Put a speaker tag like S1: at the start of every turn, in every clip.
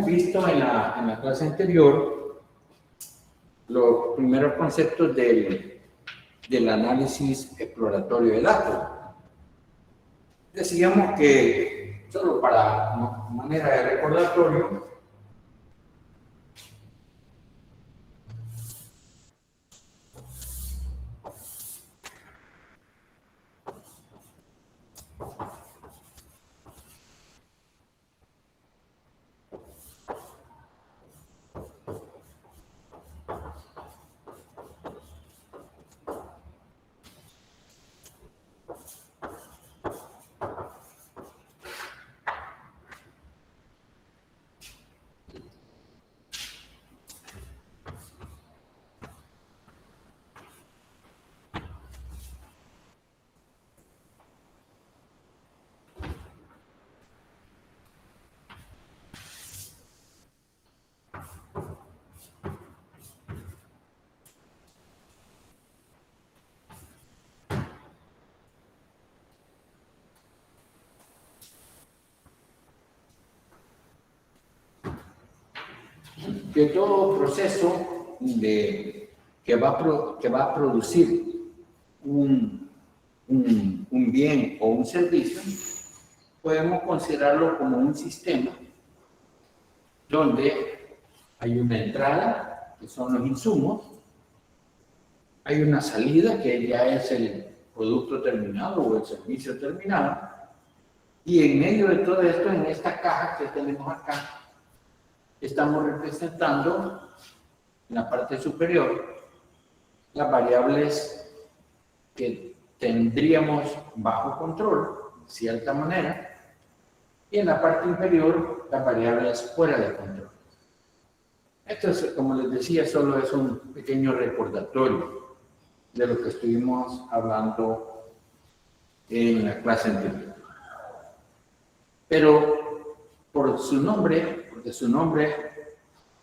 S1: visto en la clase anterior los primeros conceptos del análisis exploratorio de datos. Decíamos que, solo para manera de recordatorio, que todo proceso que va a producir un bien o un servicio, podemos considerarlo como un sistema donde hay una entrada, que son los insumos, hay una salida, que ya es el producto terminado o el servicio terminado, y en medio de todo esto, en esta caja que tenemos acá, estamos representando en la parte superior las variables que tendríamos bajo control, de cierta manera, y en la parte inferior las variables fuera de control. Esto, como les decía, solo es un pequeño recordatorio de lo que estuvimos hablando en la clase anterior. Pero porque su nombre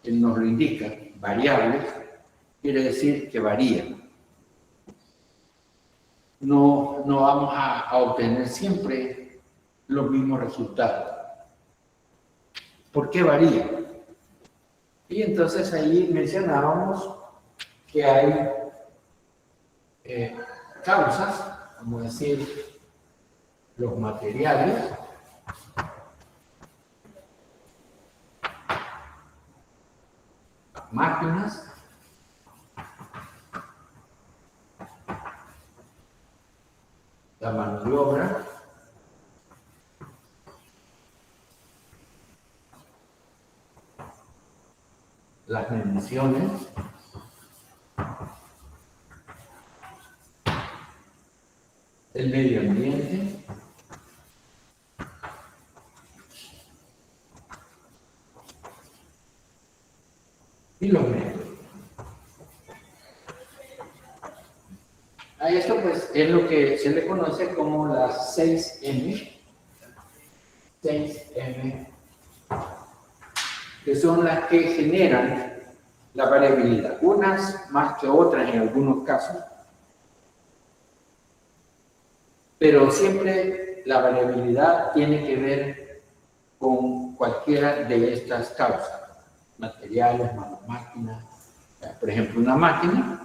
S1: nos lo indica, variables, quiere decir que varían. No vamos a obtener siempre los mismos resultados. ¿Por qué varía? Y entonces ahí mencionábamos que hay causas, vamos a decir, los materiales, las máquinas, la mano de obra, las emisiones, el medio ambiente, y los medios. A esto pues es lo que se le conoce como las 6M, que son las que generan la variabilidad, unas más que otras en algunos casos, pero siempre la variabilidad tiene que ver con cualquiera de estas causas, materiales, máquinas. Por ejemplo, una máquina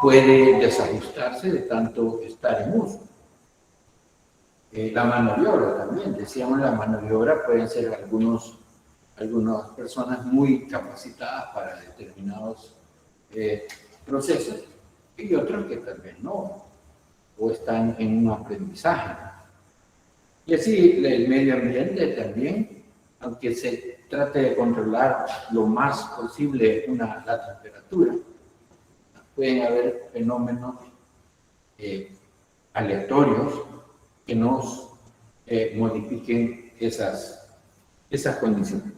S1: puede desajustarse de tanto estar en uso. La mano de obra también, decíamos, la mano de obra pueden ser algunas personas muy capacitadas para determinados procesos y otros que tal vez no, o están en un aprendizaje. Y así el medio ambiente también, aunque se trate de controlar lo más posible la temperatura, pueden haber fenómenos aleatorios que nos modifiquen esas condiciones.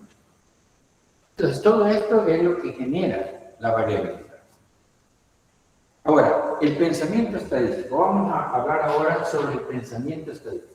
S1: Entonces, todo esto es lo que genera la variabilidad. Ahora, el pensamiento estadístico. Vamos a hablar ahora sobre el pensamiento estadístico.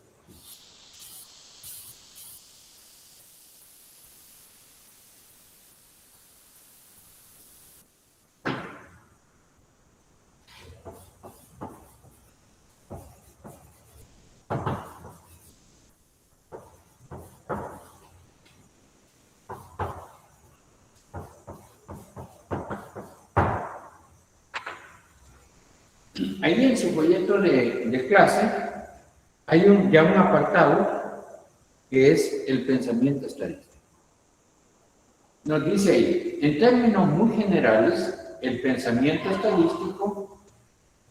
S1: Ahí en su folleto de clase hay ya un apartado que es el pensamiento estadístico. Nos dice ahí, en términos muy generales, el pensamiento estadístico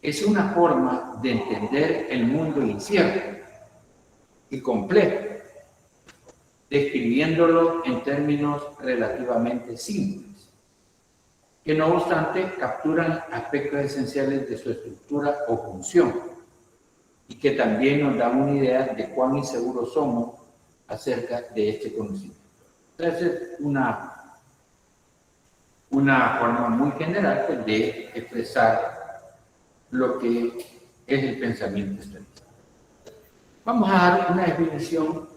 S1: es una forma de entender el mundo incierto y complejo, describiéndolo en términos relativamente simples, que no obstante capturan aspectos esenciales de su estructura o función, y que también nos dan una idea de cuán inseguros somos acerca de este conocimiento. Entonces, una forma muy general pues, de expresar lo que es el pensamiento estadístico. Vamos a dar una definición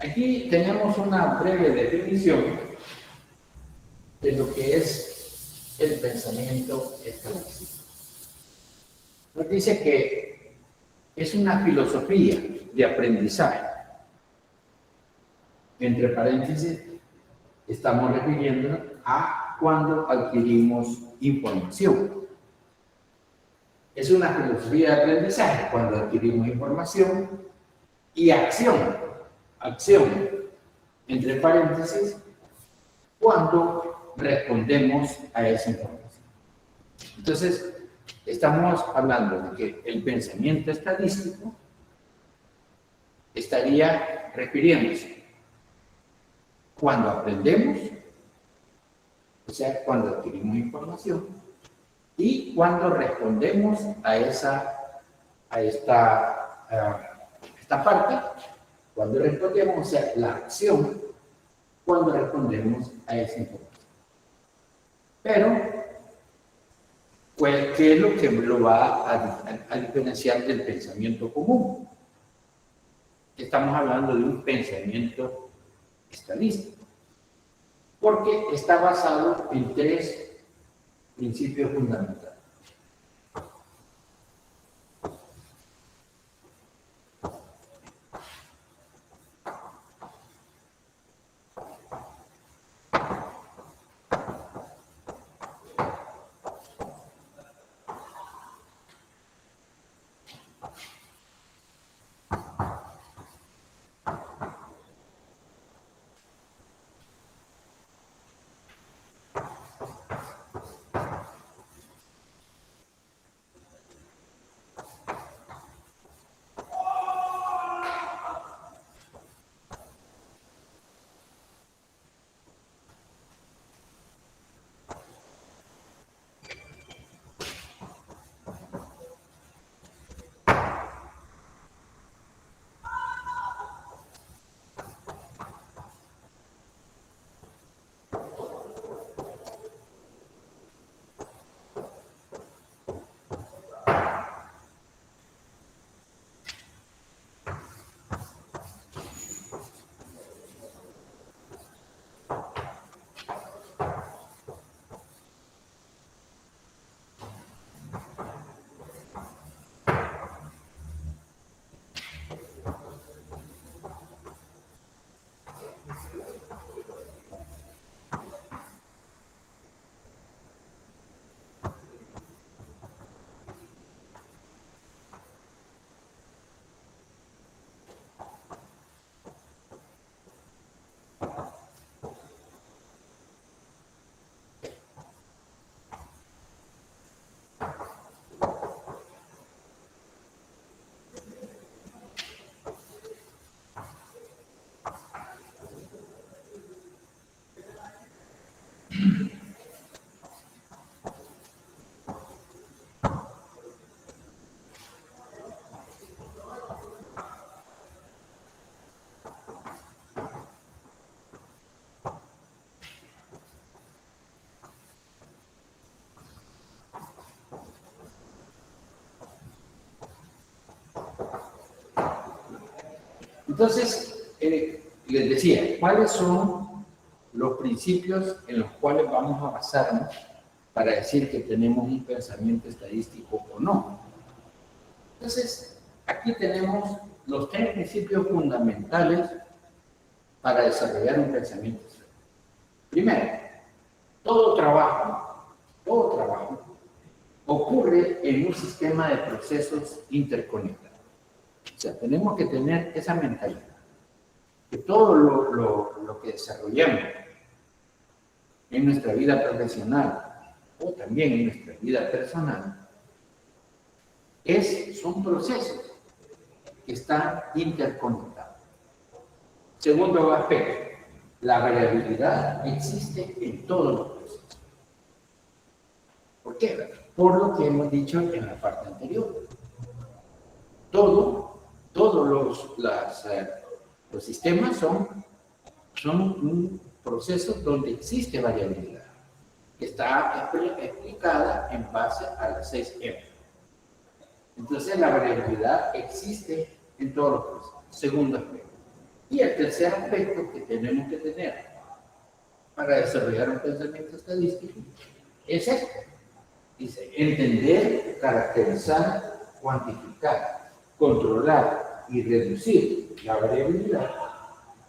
S1: Aquí tenemos una breve definición de lo que es el pensamiento estadístico. Nos dice que es una filosofía de aprendizaje. Entre paréntesis, estamos refiriéndonos a cuando adquirimos información. Es una filosofía de aprendizaje cuando adquirimos información y acción, entre paréntesis, cuando respondemos a esa información. Entonces, estamos hablando de que el pensamiento estadístico estaría refiriéndose cuando aprendemos, o sea, cuando adquirimos información, y cuando respondemos a esta parte, cuando respondemos, o sea, la acción, cuando respondemos a esa información. Pero, pues, ¿qué es lo que lo va a diferenciar del pensamiento común? Estamos hablando de un pensamiento estadístico, porque está basado en tres principios fundamentales. Entonces, les decía, ¿cuáles son los principios en los cuales vamos a basarnos para decir que tenemos un pensamiento estadístico o no? Entonces, aquí tenemos los tres principios fundamentales para desarrollar un pensamiento estadístico. Primero, todo trabajo ocurre en un sistema de procesos interconectados. O sea, tenemos que tener esa mentalidad, que todo lo que desarrollamos en nuestra vida profesional o también en nuestra vida personal son procesos que están interconectados. Segundo aspecto, la variabilidad existe en todos los procesos. ¿Por qué? Por lo que hemos dicho en la parte anterior. Todos los sistemas son un proceso donde existe variabilidad, que está explicada en base a las 6 M. Entonces, la variabilidad existe en todos los procesos. Segundo aspecto. Y el tercer aspecto que tenemos que tener para desarrollar un pensamiento estadístico es este. Dice, entender, caracterizar, cuantificar, controlar y reducir la variabilidad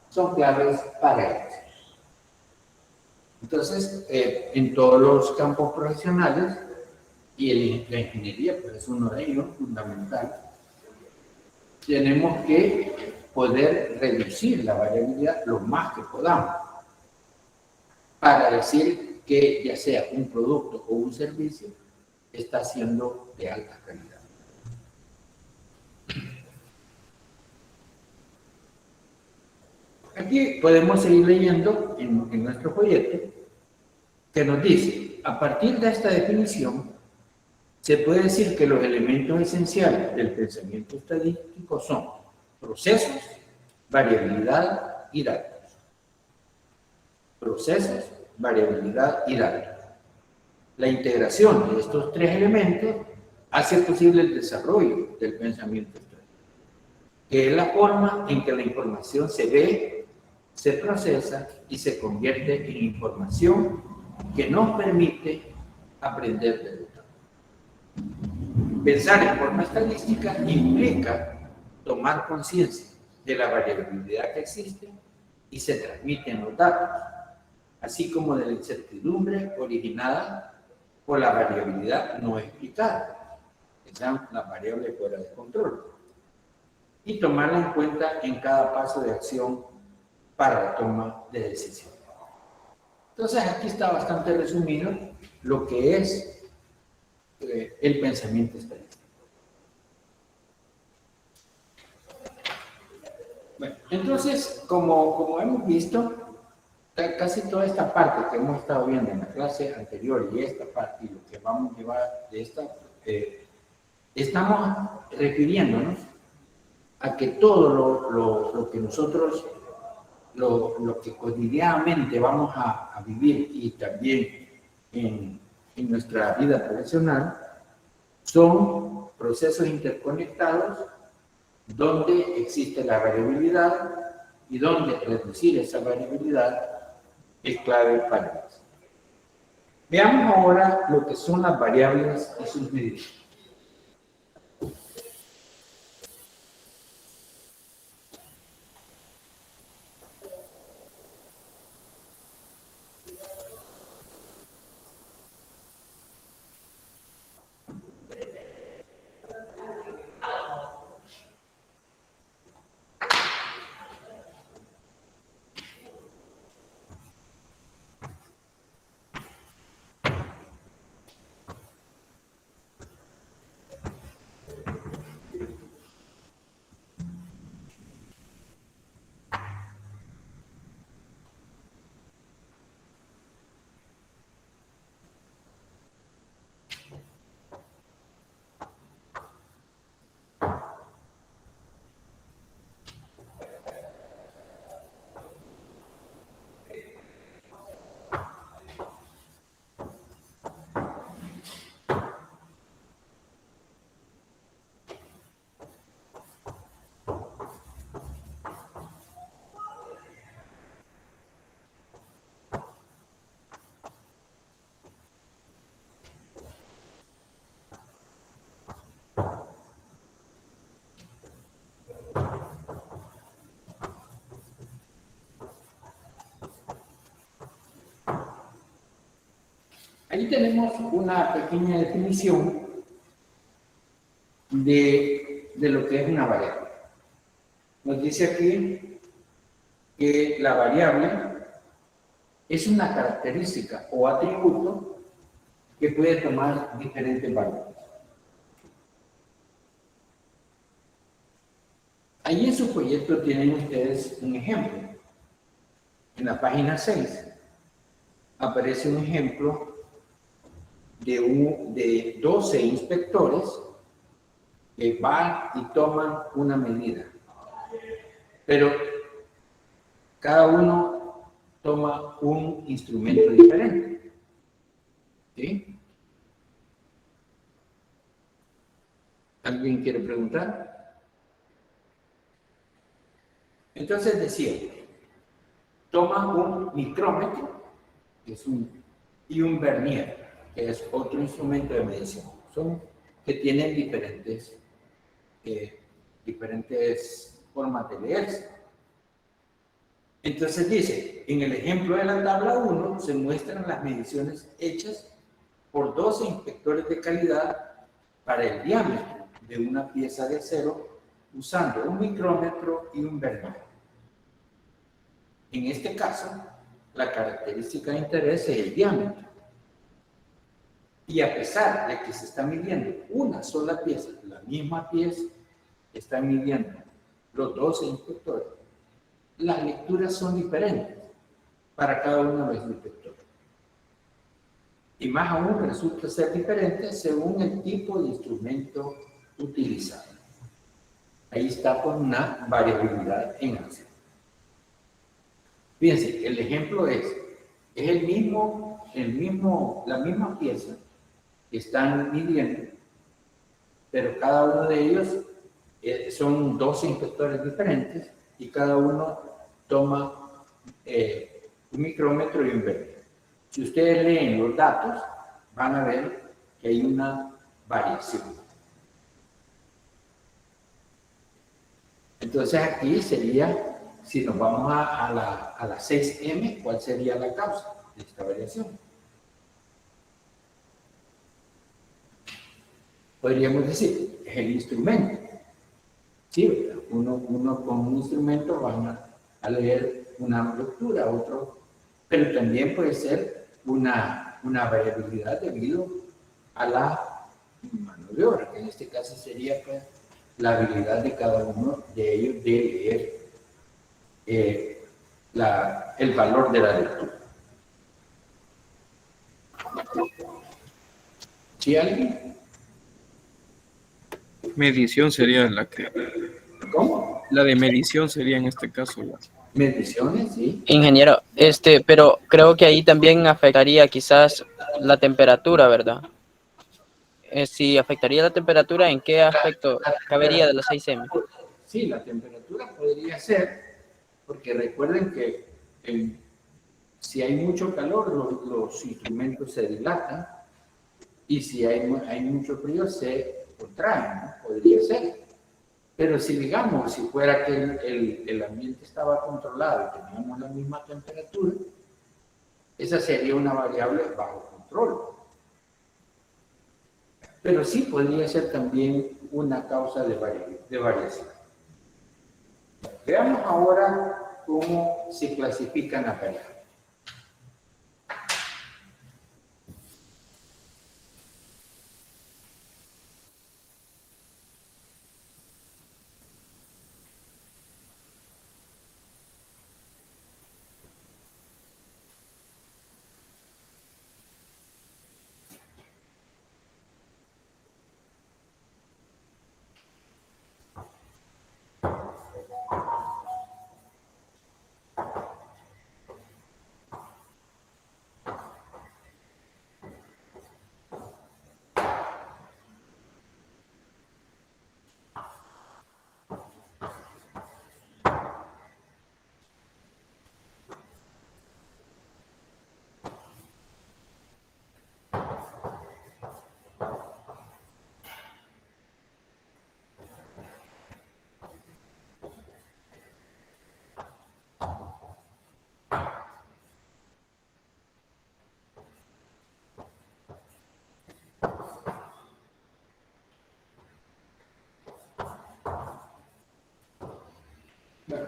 S1: son claves para eso. Entonces, en todos los campos profesionales, y la ingeniería pues, es uno de ellos, fundamental, tenemos que poder reducir la variabilidad lo más que podamos para decir que ya sea un producto o un servicio está siendo de alta calidad. Aquí podemos seguir leyendo en nuestro folleto que nos dice, a partir de esta definición, se puede decir que los elementos esenciales del pensamiento estadístico son procesos, variabilidad y datos. Procesos, variabilidad y datos. La integración de estos tres elementos hace posible el desarrollo del pensamiento estadístico, que es la forma en que la información se ve, se procesa y se convierte en información que nos permite aprender de datos. Pensar en forma estadística implica tomar conciencia de la variabilidad que existe y se transmite en los datos, así como de la incertidumbre originada por la variabilidad no explicada, que son las variables fuera de control, y tomarla en cuenta en cada paso de acción para la toma de decisiones. Entonces, aquí está bastante resumido lo que es el pensamiento estadístico. Bueno, entonces, como hemos visto, casi toda esta parte que hemos estado viendo en la clase anterior y esta parte y lo que vamos a llevar de esta, estamos refiriéndonos a que todo lo que nosotros, lo que cotidianamente vamos a vivir y también en nuestra vida profesional, son procesos interconectados donde existe la variabilidad y donde reducir esa variabilidad es clave para eso. Veamos ahora lo que son las variables y sus medidas. Ahí tenemos una pequeña definición de lo que es una variable. Nos dice aquí que la variable es una característica o atributo que puede tomar diferentes valores. Ahí en su proyecto tienen ustedes un ejemplo. En la página 6 aparece un ejemplo de 12 inspectores que van y toman una medida. Pero cada uno toma un instrumento diferente. ¿Sí? ¿Alguien quiere preguntar? Entonces decía, toma un micrómetro, que es y un vernier, que es otro instrumento de medición. Son que tienen diferentes formas de leerse. Entonces dice, en el ejemplo de la tabla 1 se muestran las mediciones hechas por 12 inspectores de calidad para el diámetro de una pieza de acero usando un micrómetro y un vernier. En este caso, la característica de interés es el diámetro. Y a pesar de que se está midiendo una sola pieza, la misma pieza, están midiendo los 12 inspectores, las lecturas son diferentes para cada uno de los inspectores. Y más aún resulta ser diferente según el tipo de instrumento utilizado. Ahí está con una variabilidad en acción. Fíjense, el ejemplo es la misma pieza que están midiendo, pero cada uno de ellos son 12 inspectores diferentes y cada uno toma un micrómetro y un vernier. Si ustedes leen los datos, van a ver que hay una variación. Entonces aquí sería, si nos vamos a la 6M, ¿cuál sería la causa de esta variación? Podríamos decir, es el instrumento. Sí, uno con un instrumento van a leer una lectura, otro, pero también puede ser una variabilidad debido a la mano de obra, que en este caso sería pues, la habilidad de cada uno de ellos de leer el valor de la lectura. ¿Sí alguien?
S2: Medición sería la que...
S1: ¿Cómo?
S2: La de medición sería en este caso la...
S1: Mediciones, sí.
S3: Ingeniero, pero creo que ahí también afectaría quizás la temperatura, ¿verdad? Si afectaría la temperatura, ¿en qué aspecto cabería de la 6M?
S1: Sí, la temperatura podría ser, porque recuerden que si hay mucho calor, los instrumentos se dilatan, y si hay mucho frío, se contraen, ¿no? Podría ser. Pero si digamos, si fuera que el ambiente estaba controlado y teníamos la misma temperatura, esa sería una variable bajo control. Pero sí podría ser también una causa de variación. Veamos ahora cómo se clasifican las variables.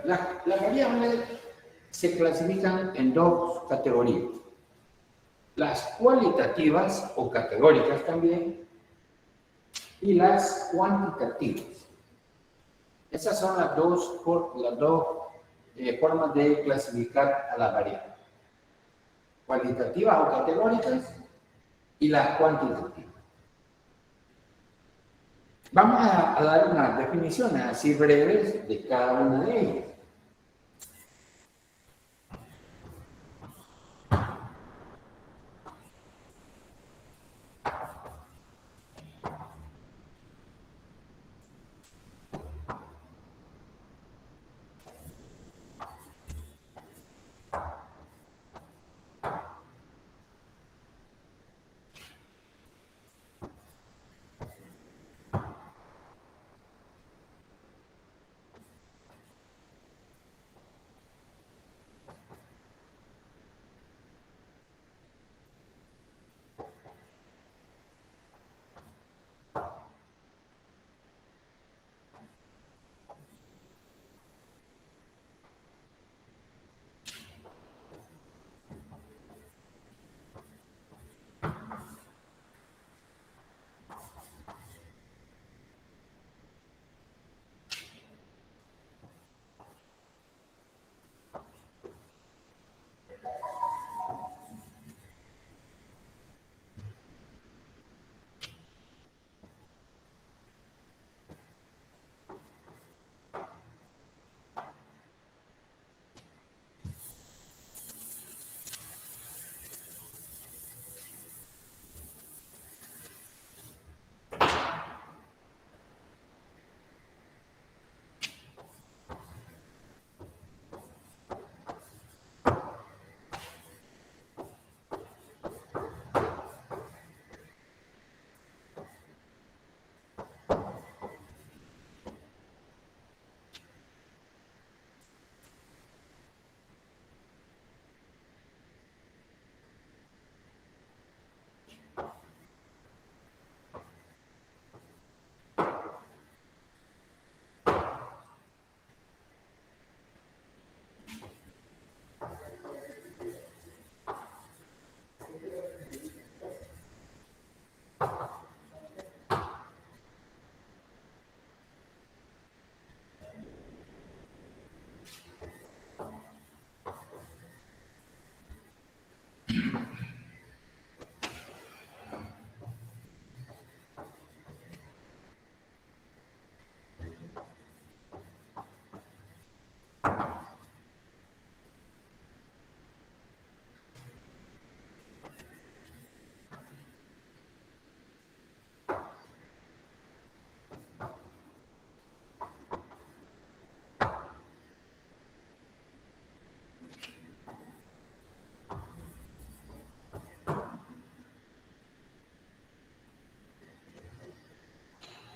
S1: las variables se clasifican en dos categorías. Las cualitativas o categóricas también y las cuantitativas. Esas son las dos formas de clasificar a las variables. Cualitativas o categóricas y las cuantitativas. Vamos a dar unas definiciones así breves de cada una de ellas.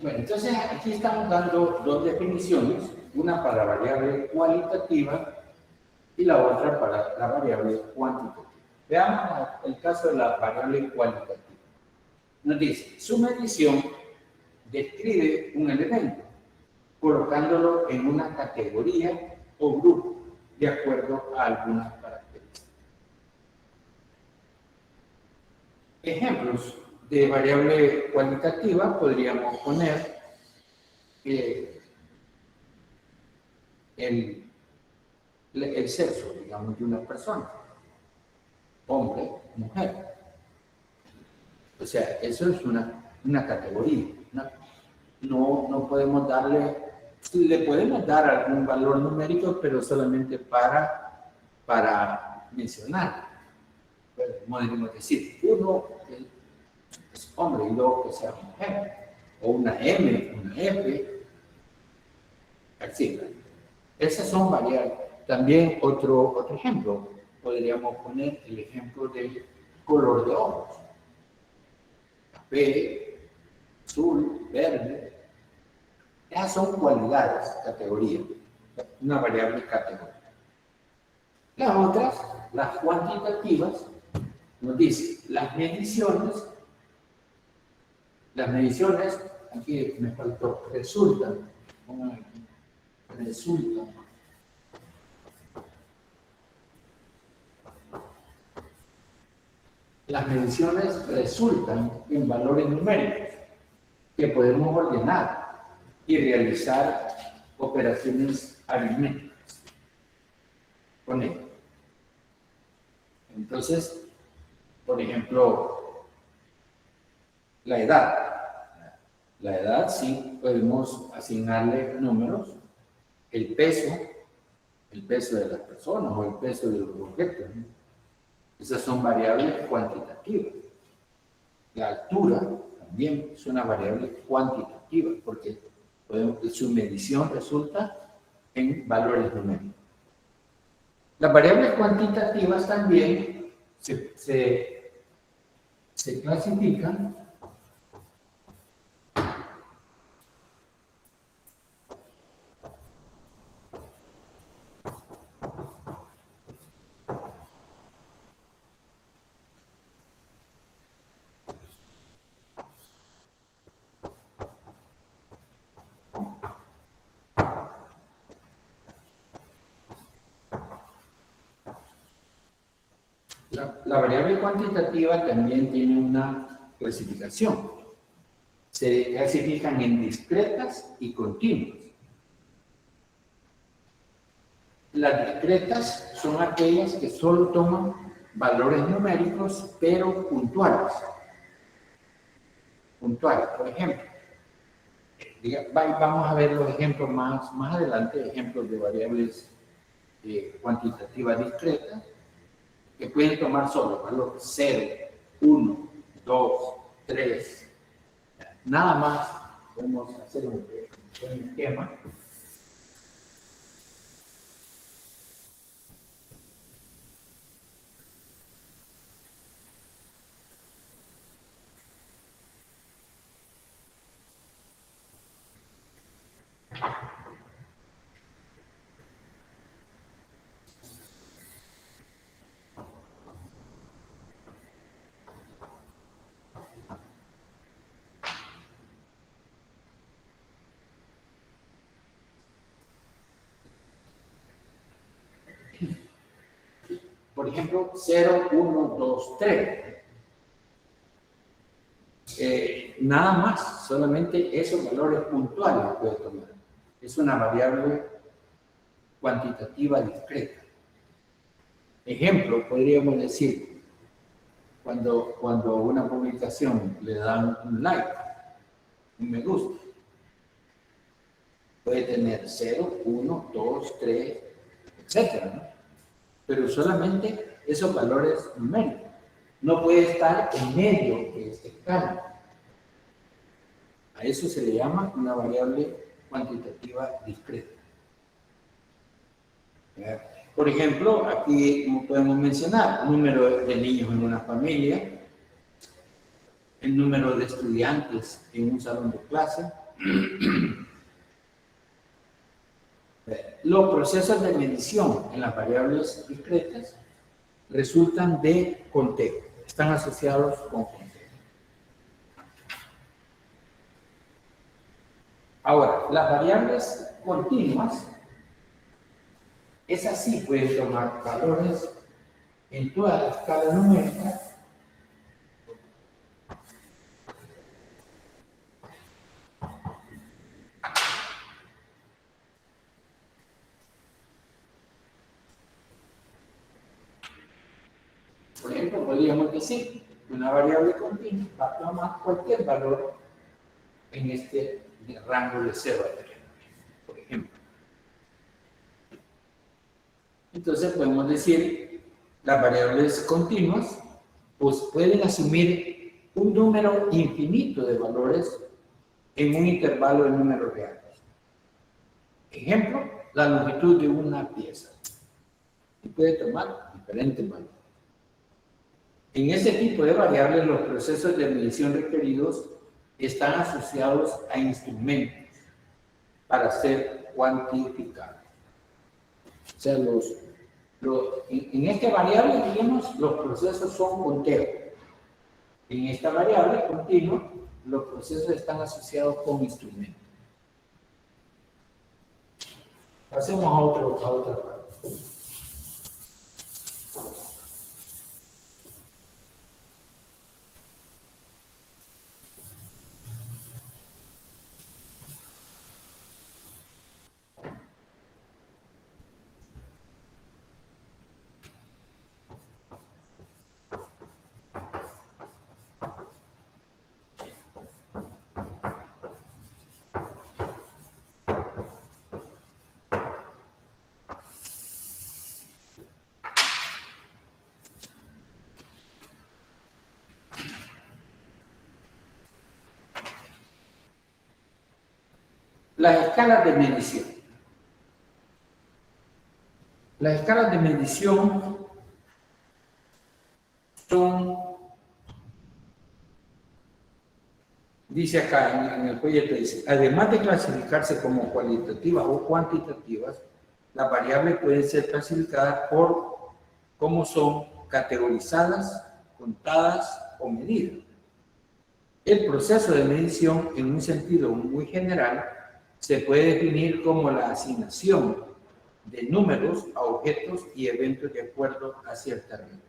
S1: Bueno, entonces aquí estamos dando dos definiciones, una para la variable cualitativa y la otra para la variable cuantitativa. Veamos el caso de la variable cualitativa. Nos dice, su medición describe un elemento, colocándolo en una categoría o grupo, de acuerdo a algunas características. Ejemplos de variable cualitativa podríamos poner el sexo, digamos, de una persona, hombre, mujer. O sea, eso es una categoría. No podemos darle, le podemos dar algún valor numérico, pero solamente para mencionar. Podemos decir, uno es hombre y dos que sea mujer, o una M, una F, etc. Esas son variables. También otro ejemplo, podríamos poner el ejemplo del color de ojos. Café, azul, verde. Esas son cualidades, categorías, una variable categoría. Las otras, las cuantitativas, nos dice las mediciones, aquí me faltó, resultan, las mediciones resultan en valores numéricos que podemos ordenar y realizar operaciones aritméticas con ellos. Entonces, por ejemplo, la edad. La edad sí podemos asignarle números, el peso de las personas o el peso de los objetos, ¿no? Esas son variables cuantitativas. La altura también es una variable cuantitativa porque su medición resulta en valores numéricos. Las variables cuantitativas también se clasifican La variable cuantitativa también tiene una clasificación. Se clasifican en discretas y continuas. Las discretas son aquellas que solo toman valores numéricos, pero puntuales. Puntuales, por ejemplo. Vamos a ver los ejemplos más adelante, ejemplos de variables cuantitativas discretas, que pueden tomar solo valores 0, 1, 2, 3. Nada más podemos hacer un esquema. Por ejemplo, 0, 1, 2, 3. Nada más, solamente esos valores puntuales puede tomar. Es una variable cuantitativa discreta. Ejemplo, podríamos decir, cuando una publicación le dan un like, un me gusta, puede tener 0, 1, 2, 3, etcétera, ¿no? Pero solamente esos valores numéricos. No puede estar en medio de esta escala. A eso se le llama una variable cuantitativa discreta. Por ejemplo, aquí podemos mencionar el número de niños en una familia, el número de estudiantes en un salón de clase. Los procesos de medición en las variables discretas resultan de conteo, están asociados con conteo. Ahora, las variables continuas, esas sí pueden tomar valores en toda la escala numérica. Por ejemplo, podríamos decir que una variable continua va a tomar cualquier valor en este rango de 0 a 3, por ejemplo. Entonces podemos decir las variables continuas pues pueden asumir un número infinito de valores en un intervalo de números reales. Ejemplo, la longitud de una pieza. Y puede tomar diferentes valores. En ese tipo de variables, los procesos de medición requeridos están asociados a instrumentos para ser cuantificados. O sea, en esta variable, digamos, los procesos son conteos. En esta variable continua, los procesos están asociados con instrumentos. Pasemos a otra parte. Las escalas de medición. Las escalas de medición son, dice acá en el folleto, dice, además de clasificarse como cualitativas o cuantitativas, las variables pueden ser clasificadas por cómo son categorizadas, contadas o medidas. El proceso de medición, en un sentido muy general, se puede definir como la asignación de números a objetos y eventos de acuerdo a ciertas reglas.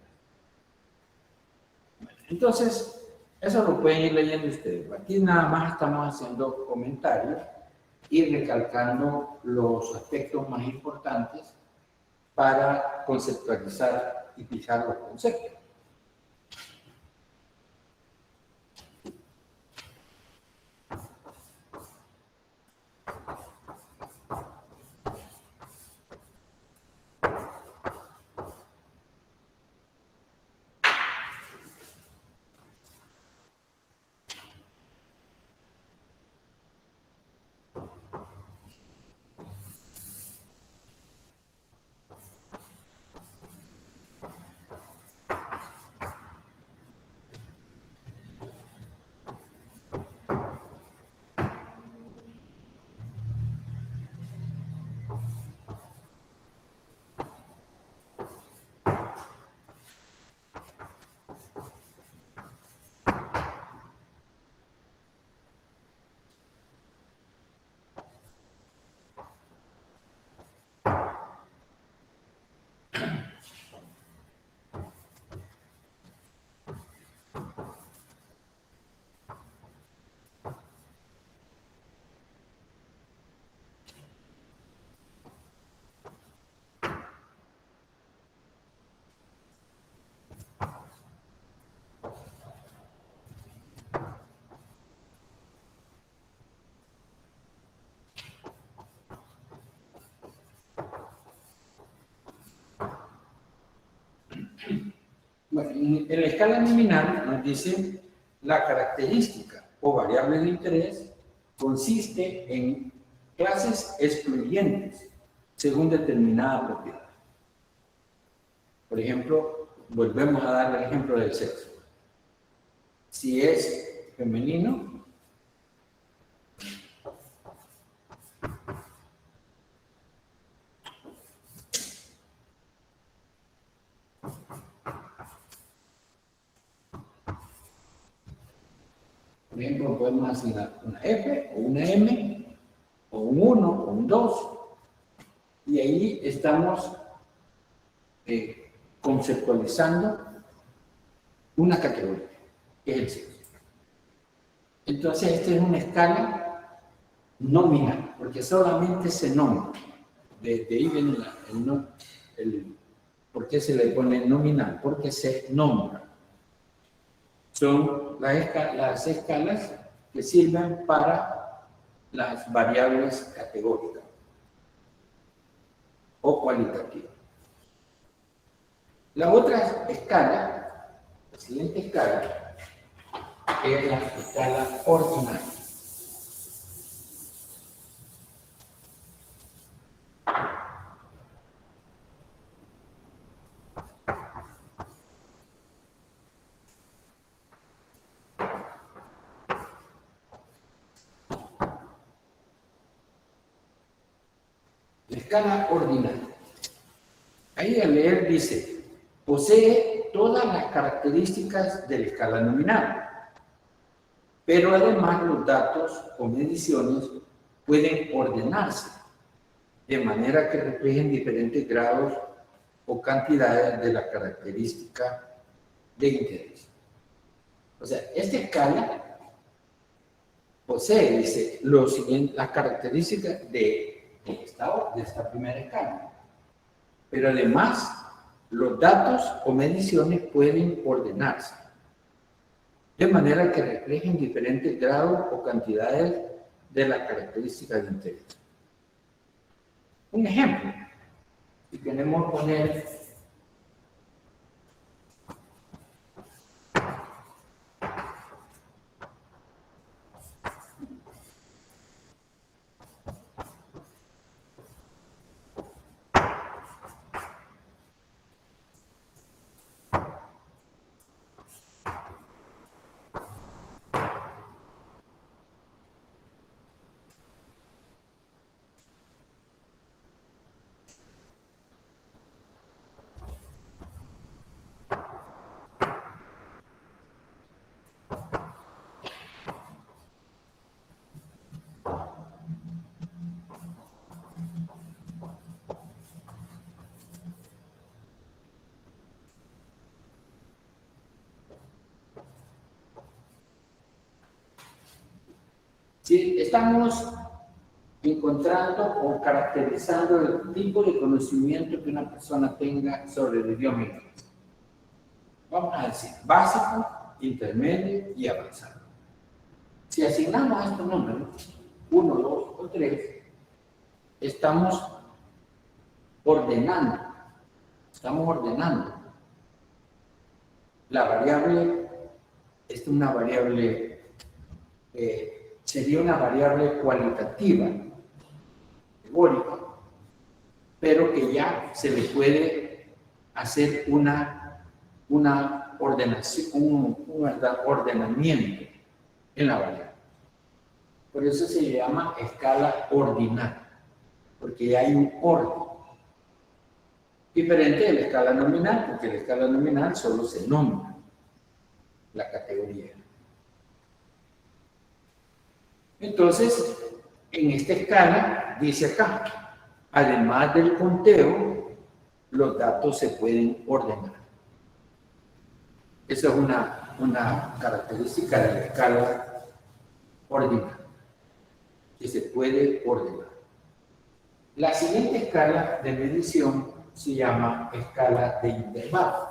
S1: Entonces, eso lo pueden ir leyendo ustedes. Aquí nada más estamos haciendo comentarios y recalcando los aspectos más importantes para conceptualizar y fijar los conceptos. Bueno, en la escala nominal nos dice la característica o variable de interés consiste en clases excluyentes según determinada propiedad. Por ejemplo, volvemos a dar el ejemplo del sexo. Si es femenino, por ejemplo, podemos asignar una F o una M, o un 1 o un 2, y ahí estamos conceptualizando una categoría, que es el sexo. Entonces, esta es una escala nominal, porque solamente se nombra. De ahí viene ¿por qué se le pone nominal? Porque se nombra. Son las escalas que sirven para las variables categóricas o cualitativas. La otra escala, la siguiente escala, es la escala ordinaria. La escala ordinaria. Ahí al leer dice, posee todas las características de la escala nominal, pero además los datos o mediciones pueden ordenarse de manera que reflejen diferentes grados o cantidades de la característica de interés. O sea, esta escala posee, dice, las características de esta primera escala. Pero además, los datos o mediciones pueden ordenarse, de manera que reflejen diferentes grados o cantidades de las características de interés. Un ejemplo, si queremos poner estamos encontrando o caracterizando el tipo de conocimiento que una persona tenga sobre el idioma inglés. Vamos a decir básico, intermedio y avanzado. Si asignamos estos números, 1, 2 o 3, estamos ordenando. La variable es una variable, sería una variable cualitativa, teórica, pero que ya se le puede hacer una ordenación, un ordenamiento en la variable. Por eso se llama escala ordinal, porque ya hay un orden. Diferente de la escala nominal, porque la escala nominal solo se nombra la categoría. Entonces, en esta escala, dice acá, además del conteo, los datos se pueden ordenar. Esa es una característica de la escala ordinal, que se puede ordenar. La siguiente escala de medición se llama escala de intervalo.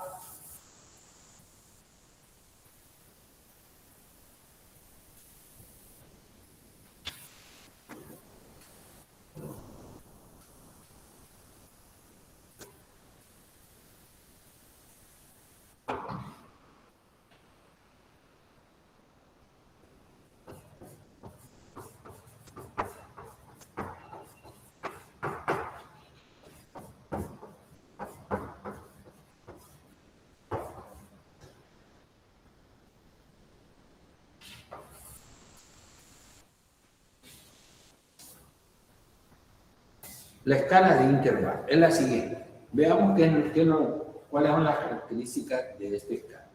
S1: La escala de intervalo es la siguiente. Veamos cuáles son las características de esta escala.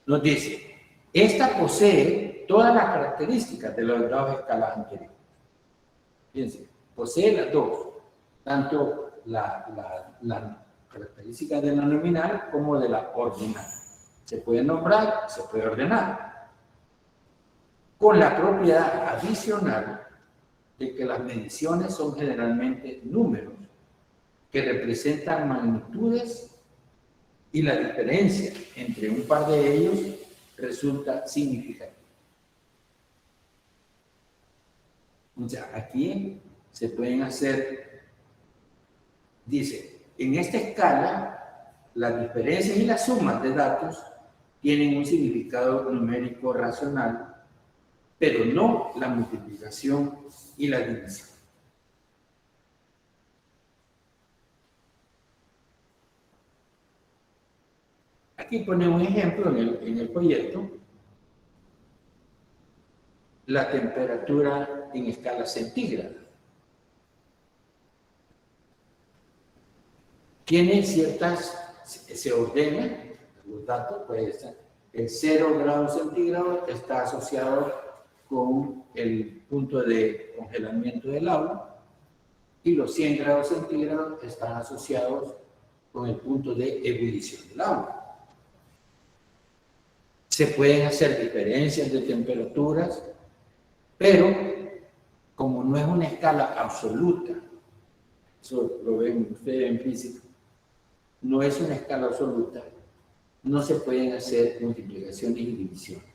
S1: Nos dice, esta posee todas las características de las dos escalas anteriores. Fíjense, posee las dos, tanto la característica de la nominal como de la ordinal. Se puede nombrar, se puede ordenar. Con la propiedad adicional de que las mediciones son generalmente números que representan magnitudes y la diferencia entre un par de ellos resulta significativa. O sea, aquí se pueden hacer, dice, en esta escala, las diferencias y las sumas de datos tienen un significado numérico racional, pero no la multiplicación y la división. Aquí pone un ejemplo en el proyecto, la temperatura en escala centígrada. Tiene ciertas, se ordenan los datos, pues el 0 grados centígrados está asociado con el punto de congelamiento del agua y los 100 grados centígrados están asociados con el punto de ebullición del agua. Se pueden hacer diferencias de temperaturas, pero como no es una escala absoluta, eso lo ven ustedes en física, no es una escala absoluta, no se pueden hacer multiplicaciones y divisiones.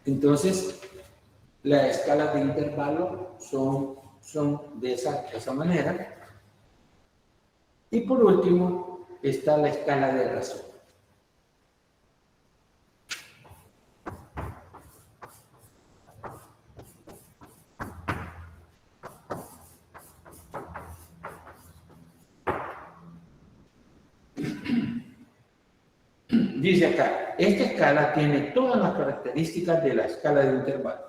S1: Entonces, las escalas de intervalo son de esa manera. Y por último, está la escala de razón. Dice acá, esta escala tiene todas las características de la escala de intervalo.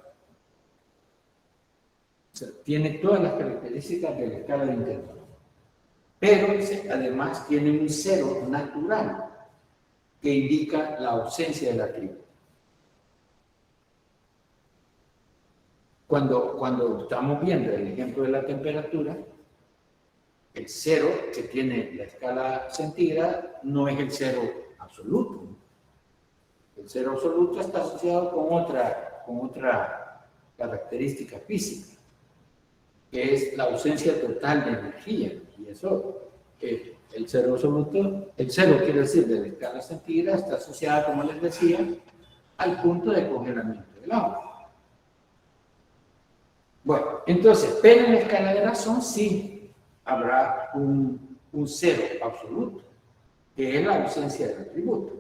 S1: O sea, tiene todas las características de la escala de intervalo. Pero además tiene un cero natural que indica la ausencia de la tribu. Cuando estamos viendo el ejemplo de la temperatura, el cero que tiene la escala centígrada no es el cero absoluto. El cero absoluto está asociado con otra característica física, que es la ausencia total de energía. Y eso, el cero absoluto, el cero quiere decir de la escala centígrada, está asociada, como les decía, al punto de congelamiento del agua. Bueno, entonces, pero en la escala de razón sí habrá un cero absoluto, que es la ausencia del atributo.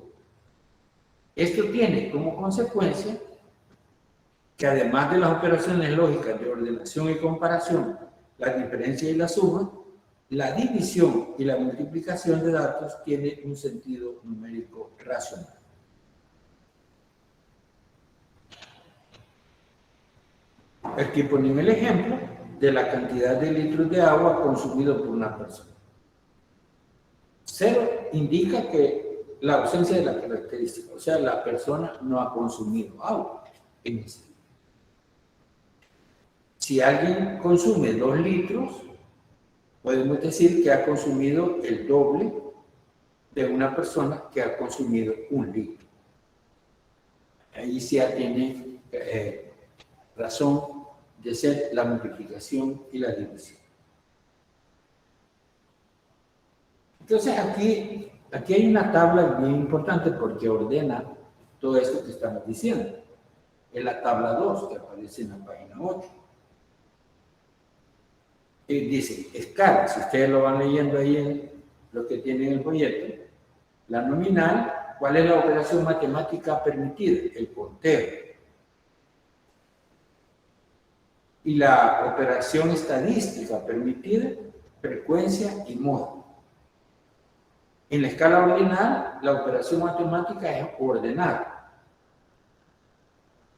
S1: Esto tiene como consecuencia que además de las operaciones lógicas de ordenación y comparación, la diferencia y la suma, la división y la multiplicación de datos tiene un sentido numérico racional. Aquí ponen el ejemplo de la cantidad de litros de agua consumido por una persona. Cero indica que la ausencia de la característica, o sea, la persona no ha consumido agua en ese día. Si alguien consume 2 litros, podemos decir que ha consumido el doble de una persona que ha consumido 1 litro. Ahí sí ya tiene razón de ser la multiplicación y la división. Entonces aquí hay una tabla bien importante porque ordena todo esto que estamos diciendo. Es la tabla 2 que aparece en la página 8. Y dice, escala, si ustedes lo van leyendo ahí en lo que tienen en el folleto, la nominal, ¿cuál es la operación matemática permitida? El conteo. Y la operación estadística permitida, frecuencia y modo. En la escala ordinal, la operación matemática es ordenar.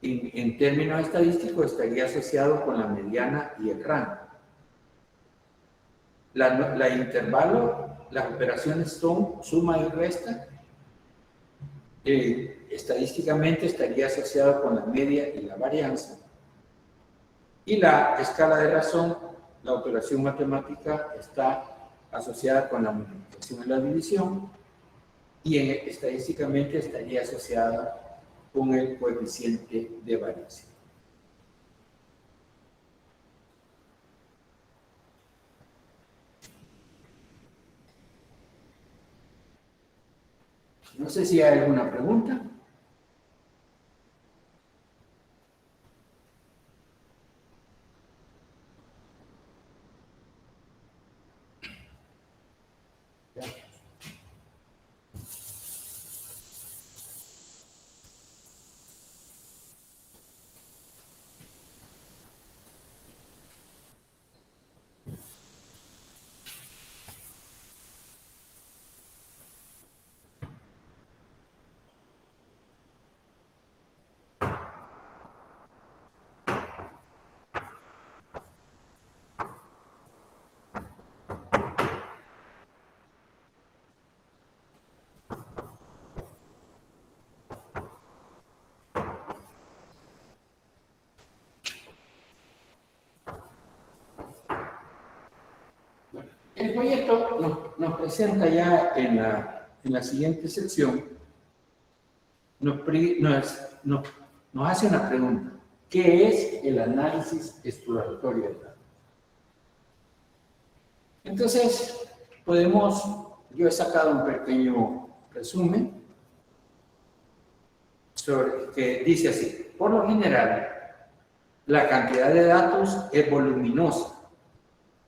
S1: En términos estadísticos, estaría asociado con la mediana y el rango. La intervalo, las operaciones son suma y resta. Estadísticamente estaría asociado con la media y la varianza. Y la escala de razón, la operación matemática está asociada con la multiplicación y la división, y estadísticamente estaría asociada con el coeficiente de variación. No sé si hay alguna pregunta. El folleto nos presenta ya en la siguiente sección, nos hace una pregunta. ¿Qué es el análisis exploratorio de datos? Entonces, yo he sacado un pequeño resumen que dice así: por lo general, la cantidad de datos es voluminosa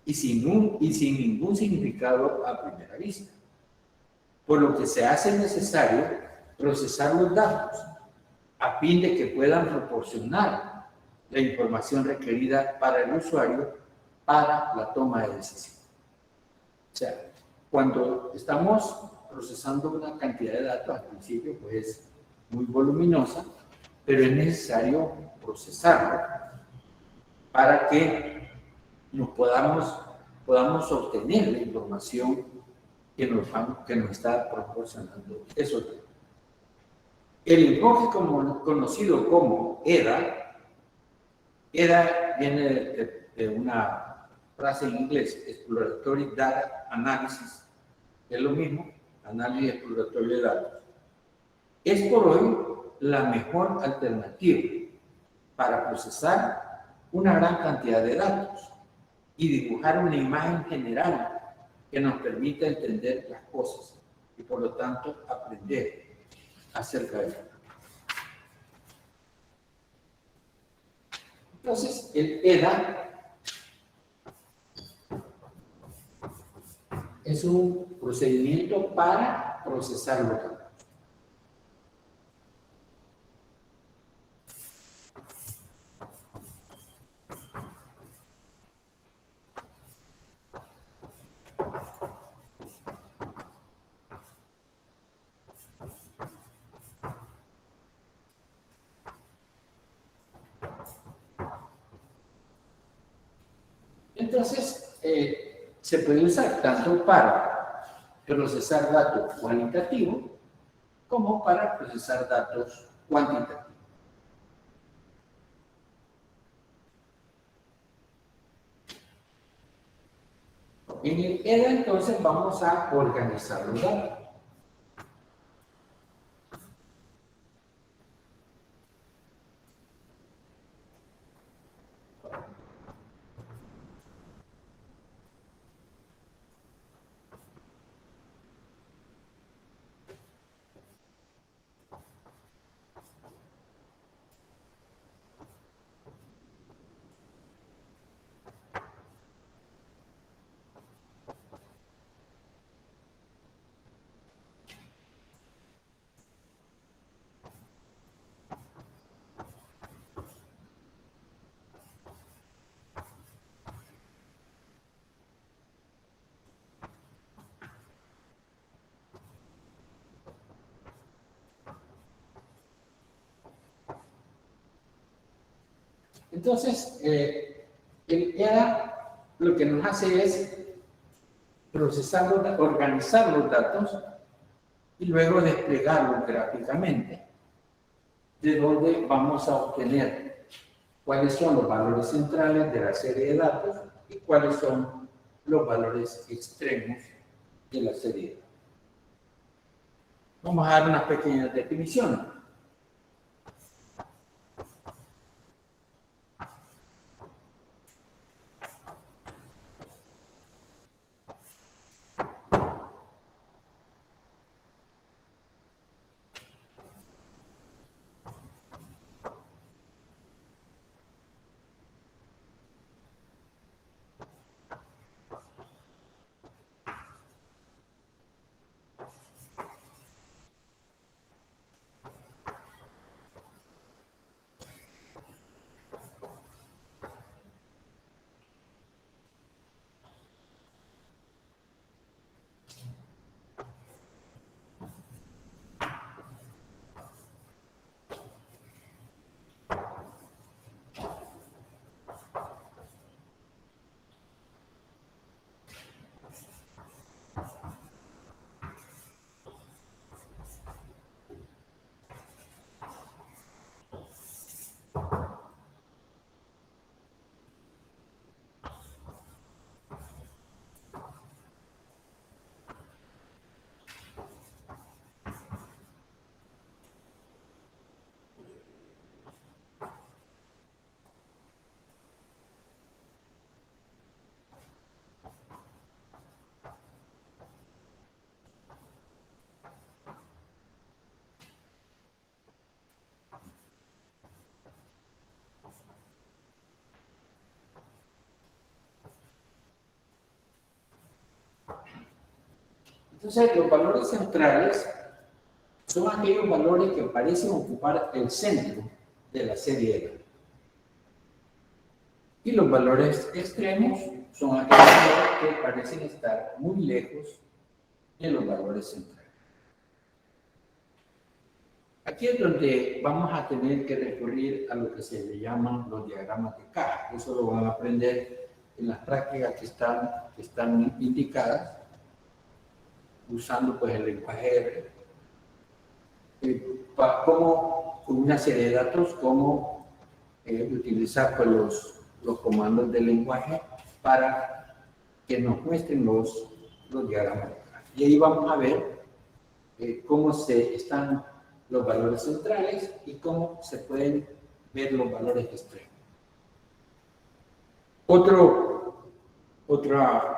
S1: y sin ningún significado a primera vista, por lo que se hace necesario procesar los datos a fin de que puedan proporcionar la información requerida para el usuario para la toma de decisión. O sea, cuando estamos procesando una cantidad de datos al principio, pues es muy voluminosa, pero es necesario procesarla para que podamos obtener la información que nos está proporcionando esos datos. El enfoque conocido como EDA viene de una frase en inglés, Exploratory Data Analysis, es lo mismo, análisis exploratorio de datos. es por hoy la mejor alternativa para procesar una gran cantidad de datos y dibujar una imagen general que nos permita entender las cosas y por lo tanto aprender acerca de ellas. Entonces, el EDA es un procedimiento para procesar los datos. Entonces, se puede usar tanto para procesar datos cualitativos como para procesar datos cuantitativos. En el EDA, entonces, vamos a organizar los datos. Entonces, el EDA lo que nos hace es procesar, organizar los datos y luego desplegarlos gráficamente, de donde vamos a obtener cuáles son los valores centrales de la serie de datos y cuáles son los valores extremos de la serie de datos. Vamos a dar unas pequeñas definiciones. Entonces, los valores centrales son aquellos valores que parecen ocupar el centro de la serie de datos. Y los valores extremos son aquellos valores que parecen estar muy lejos de los valores centrales. Aquí es donde vamos a tener que recurrir a lo que se le llaman los diagramas de caja. Eso lo van a aprender en las prácticas que están indicadas, usando pues el lenguaje como una serie de datos, cómo utilizar pues, los comandos del lenguaje para que nos muestren los diagramas de caja. Y ahí vamos a ver cómo se están los valores centrales y cómo se pueden ver los valores extremos. Otra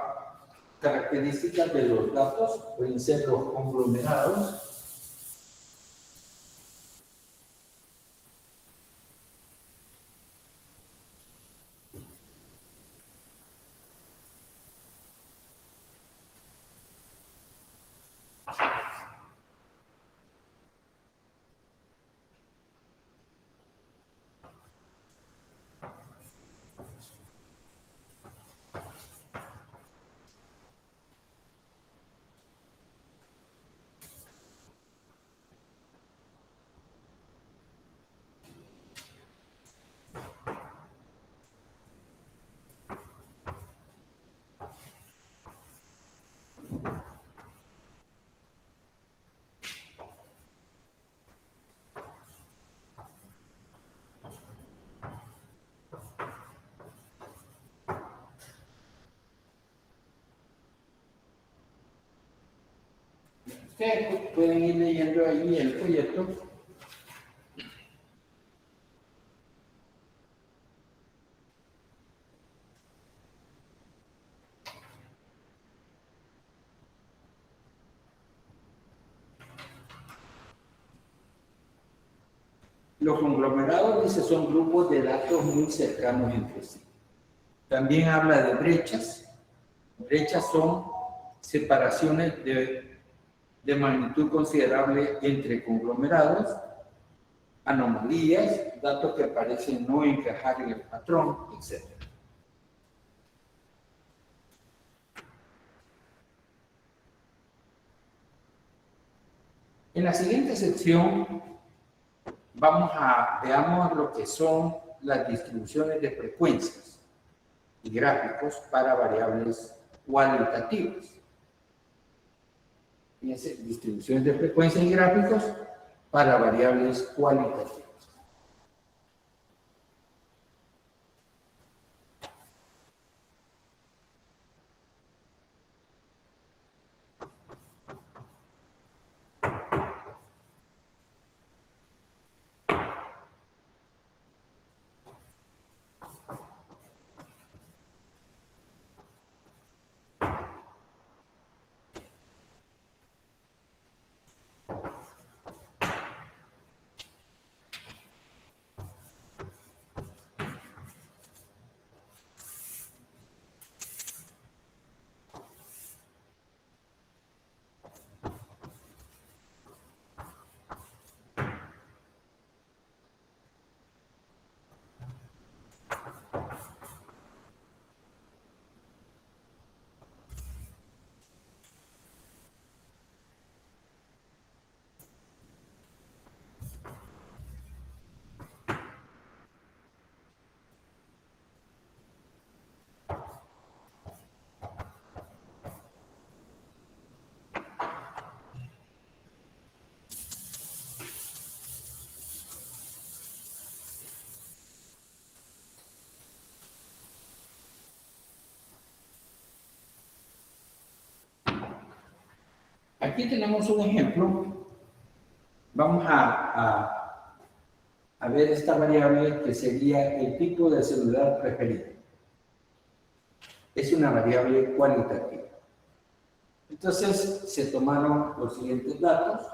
S1: característica de los datos pueden ser los conglomerados. Ustedes pueden ir leyendo ahí el folleto. Los conglomerados, dice, son grupos de datos muy cercanos entre sí. También habla de brechas. Brechas son separaciones de magnitud considerable entre conglomerados, anomalías, datos que parecen no encajar en el patrón, etc. En la siguiente sección veamos lo que son las distribuciones de frecuencias y gráficos para variables cualitativas. Fíjense, distribuciones de frecuencias y gráficos para variables cualitativas. Aquí tenemos un ejemplo. Vamos a ver esta variable que sería el tipo de celular preferido. Es una variable cualitativa. Entonces se tomaron los siguientes datos.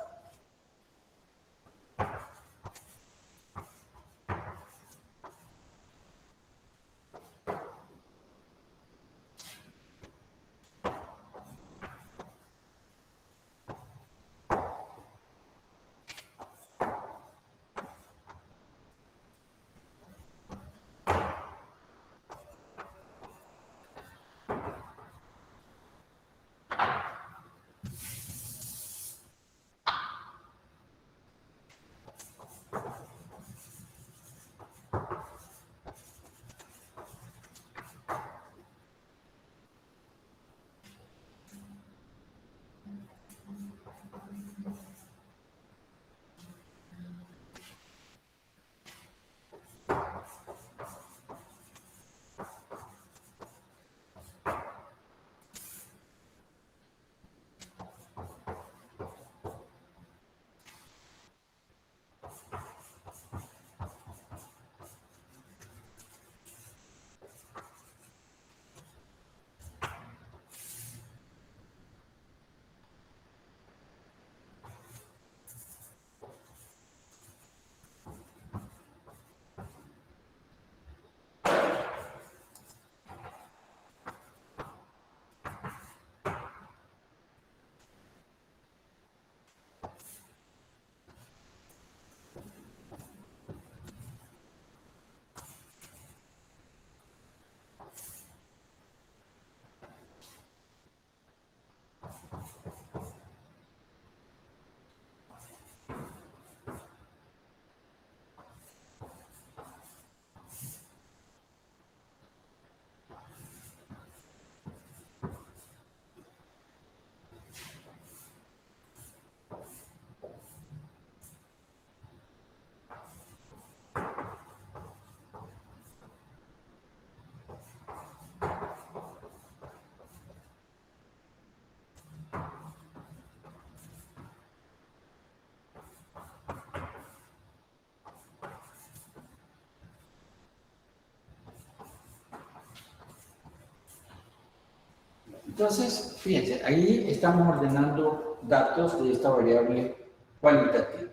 S1: Entonces, fíjense, ahí estamos ordenando datos de esta variable cualitativa.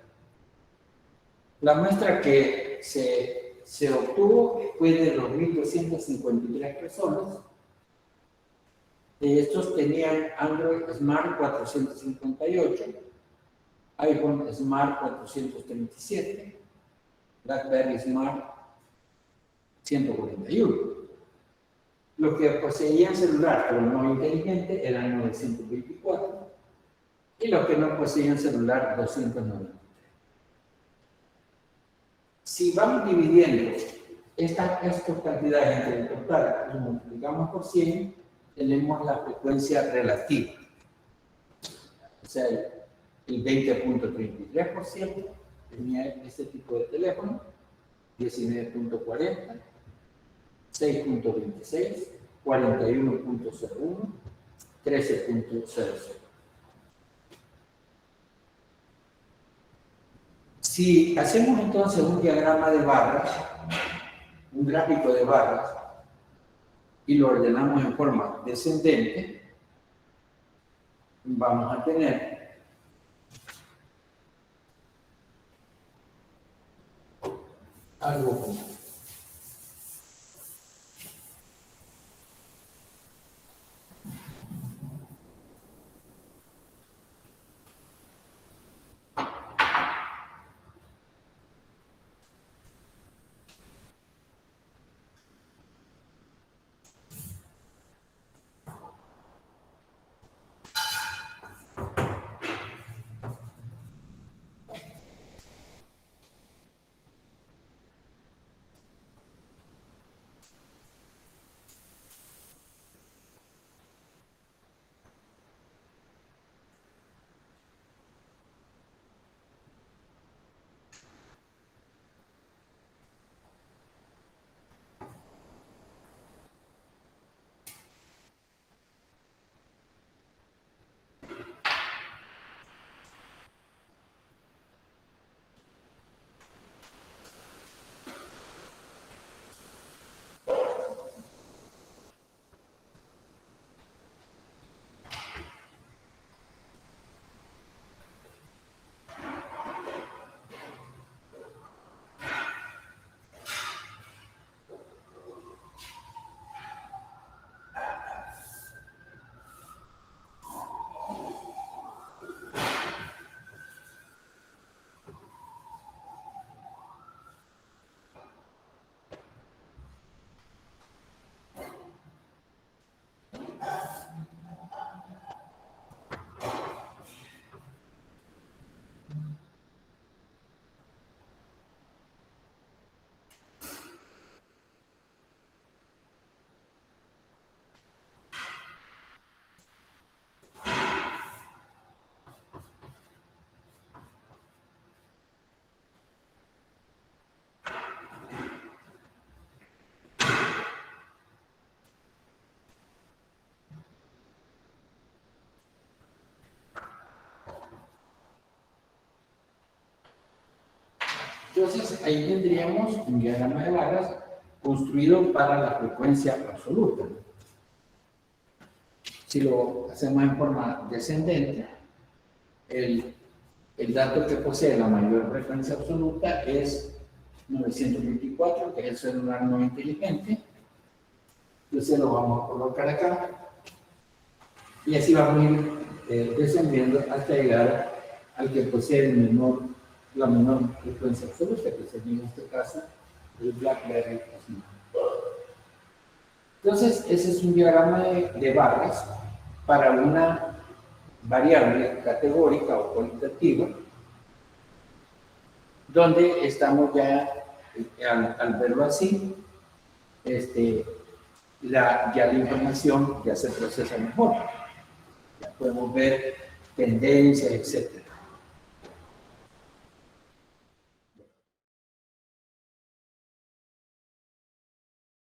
S1: La muestra que se obtuvo fue de 2.253 personas. De estos tenían Android Smart 458, iPhone Smart 437, BlackBerry Smart 141. Los que poseían celular pero no inteligente eran 924 y los que no poseían celular 290. Si vamos dividiendo estas cantidades entre el total y multiplicamos por 100, tenemos la frecuencia relativa. O sea, el 20.33% tenía este tipo de teléfono, 19.40, 6.26, 41.01, 13.00. Si hacemos entonces un diagrama de barras, un gráfico de barras, y lo ordenamos en forma descendente, vamos a tener algo como entonces, ahí tendríamos un diagrama de barras construido para la frecuencia absoluta. Si lo hacemos en forma descendente, el dato que posee la mayor frecuencia absoluta es 924, que es el celular no inteligente. Entonces lo vamos a colocar acá. Y así vamos a ir descendiendo hasta llegar al que posee la menor frecuencia absoluta, que sería en este caso el BlackBerry Smart. Entonces, ese es un diagrama de barras para una variable categórica o cualitativa, donde estamos ya, al verlo así, ya la información ya se procesa mejor. Ya podemos ver tendencias, etcétera.